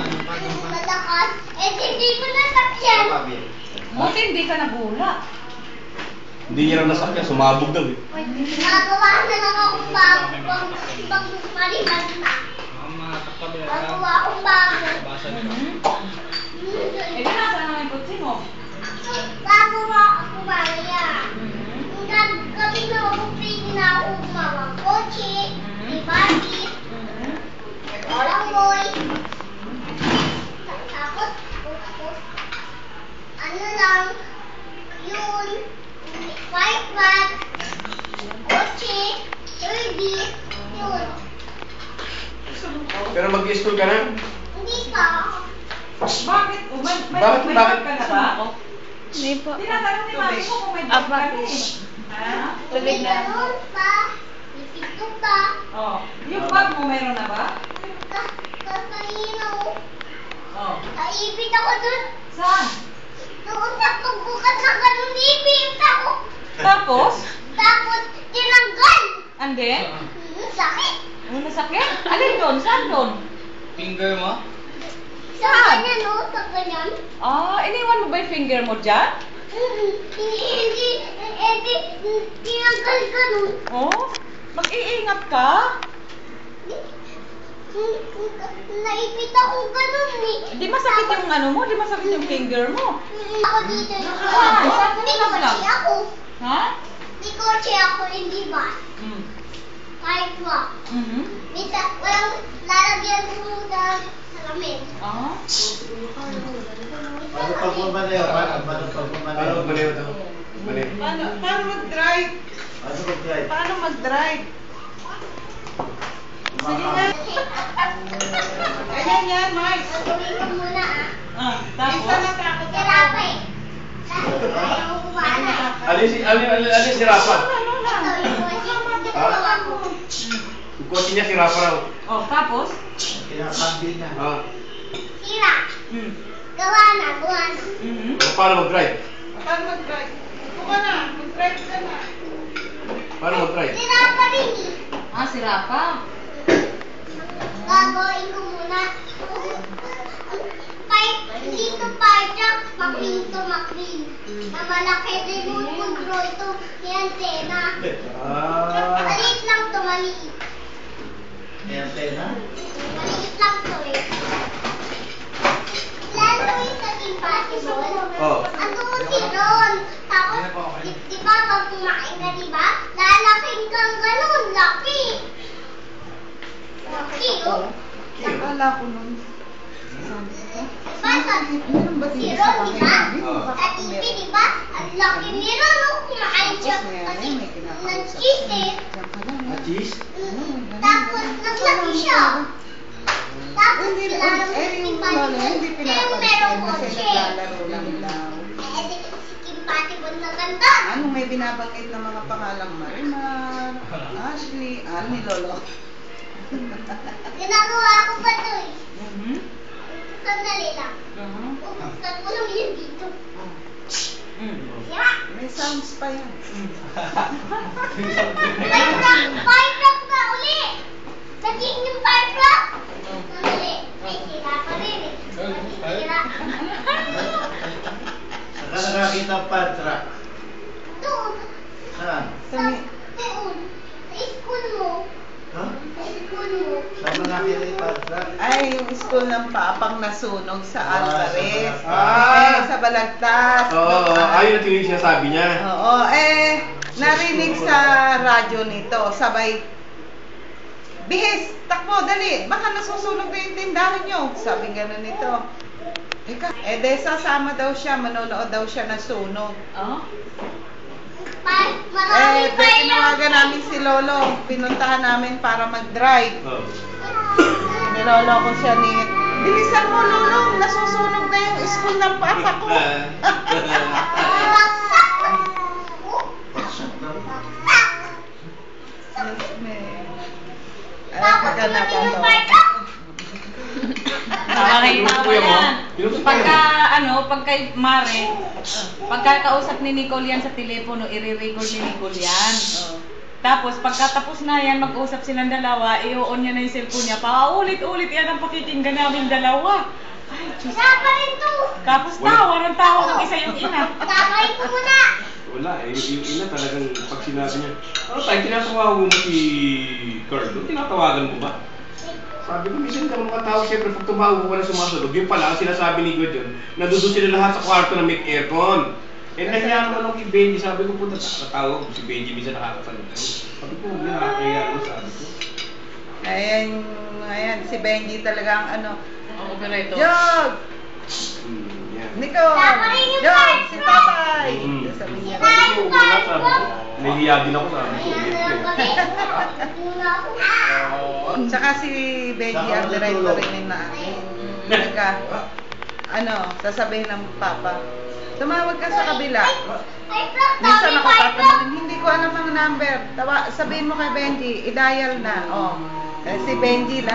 Malakas. Eh, hindi ko nasakyan. Buti hindi ka nabula. Hindi niya raw nasakyan, sumabog daw eh. Nagawa na lang akong bago pang maliban na. Nagawa akong bago. Eh, di nasaan naman yung kutsi mo? Gagawa ako Maria. Kami na ako pwede na ako mga kotse, may bagit, orangoy. Tapos, ano lang, yun, white bag, kotse, 30, yun. Pero mag-i-school ka na? Hindi pa. Bakit? May Bakit? bag ka na ba? Hindi po. Tinatanong ni mami ko kung may bag ka na eh. Ha? Tubig na. Meron pa, may pito pa. Oh. Yung bag mo meron na ba? Kanino? Oh. Naipit ako dun. Saan? Doon sa pagbukas ng ganun, naipit ako. Tapos? Tapos, tinanggal. And then? Sakit. Ano nasakyan? Alin doon? Saan doon? Finger mo? Sa kanya, no? Sa ganyan. Ah, iniwan mo ba yung finger mo dyan? Hindi, tinanggal ganun. Oh? Mag-iingat ka? Naipit ako ganun eh. Di masakit yung ano mo? Di masakit yung finger mo? Ako dito. Saan? Saan mo May nablang? kotse ako. Ha? May kotse ako, hindi ba? Mm. Kahit ba? Mhm. Walang lalagyan mo ng salamin. Ah? Paano pag bumaliw? Paano pag bumaliw? Paano baliw ito? Baliw. Paano mag-drive? Paano mag-drive? Paano mag-drive? Sige nga. Ayan yan, Mike. Gagawin ko muna Ah, Isa tapos? na takot Sira ako. pa eh. Ayaw ko kumana. Alin si Rafa? Ito, yung kotse. Gawa ko. Yung kotse niya si Rafa raw. Oh, tapos? Kinakambing na. Ah. Sira. Mm. Gawa na, gawa na. Mhm. Paano mag-drive? Paano mag-drive? Upo ka na. Mag-drive ka na. Paano mag-drive? Sira pa rin eh. Ah, si Rafa. Gagawin ko muna. Dito pa siya, McQueen to McQueen. Na malaki remote control ito, may antena. Ah. Maliit lang to, maliit. May antena? Maliit lang to eh. Lalo yung sa compatible. Oh. Ano si Ron? Tapos, di ba pag kumain ka, di ba? Lalaking kang ganun, laki. Laki, oh. Akala ko nun. Diba sabi si Ron, di ba? At Ibi, di ba? Ang laki ni Ron, oh. Kumain siya kasi ng cheese eh. Cheese? Tapos, naglaki siya. Tapos, Hindi, sila eh, yung si lolo, hindi Patibon. Eh, meron pinapansin kasi kotse. naglalaro lang daw. Eh, di si Kim Patibon na ganda. Ano may binabanggit ng mga pangalang Marimar, Ashley, ni Lolo. Ginagawa ko pa to eh. Mhm. Sandali lang. Mhm. Buksan ko lang yun dito. Mm. Sira. May sounds pa yan. Fire truck na uli. Naging yung fire truck. Sandali. Ay, sira pa rin eh. Sira. Saan ka nakakita ang fire truck? Doon. Saan? Doon. Sa school mo. Ha? Sa school mo. Saan ka nakakita yung fire truck? Ay, yung school ng papang nasunog sa Alvarez. Ah! Sa Balagtas. Oo, ayun ang yung sinasabi niya. Oo, narinig sa radyo nito, sabay, bihis, takbo, dali, baka nasusunog na yung tindahan nyo. Sabi gano'n nito. De sasama daw siya, manonood daw siya ng sunog. Oh? Maraming fire Tinawagan namin si Lolo, pinuntahan namin para mag-drive. Oh. Nilolo ko siya ni, bilisan mo Lolo, nasusunog na yung school ng papa ko. Tapos naman yung fire truck. Nakakita mo Kuya mo? yan. Yung sa Pagka, kanya. pagka Mare, pagka kausap ni Nicole yan sa telepono, i-record ni Nicole yan. Tapos pagkatapos na yan, mag-usap silang dalawa, i-on niya na yung cellphone niya. Paulit-ulit yan ang pakikinggan namin dalawa. Ay, Diyos. Wala pa rin to. Tapos tawa ng tawa ng isa yung ina. Tatayin ko muna. Wala eh. Yung ina talagang pag sinabi niya, ano tayo, tinatawagan mo si Carlo? Tinatawagan mo ba? Sabi ko, minsan ka makatawag, siyempre pag tumawag ko na sumasagot. Yung pala, ang sinasabi ni God yun, nandun sila lahat sa kwarto na may aircon. Eh, nahiya ko lang kay Benji, sabi ko, punta tatawag ko si Benji, minsan nakakasagot. Sabi ko, huwag niya nakakahiya ko, sabi ko. Ayan, si Benji talaga ang ano. Ang operator. Jog! Yan. Nicole! Tatay yung Jog! part Si mo. Tatay! Mm. Sabi niya. Sabi ko, wala, sabi ko. Nahiya din ako, sabi ko. Ayan na lang kami. Muna ako. Tsaka si Benji ang director rin na nagka, sasabihin ng Papa, tumawag ka sa kabila. Ay, Frank, Minsan dami ako pa ito. tatanungin, hindi ko alam ang number. Sabihin mo kay Benji, i-dial na. Oh. Si Benji lang.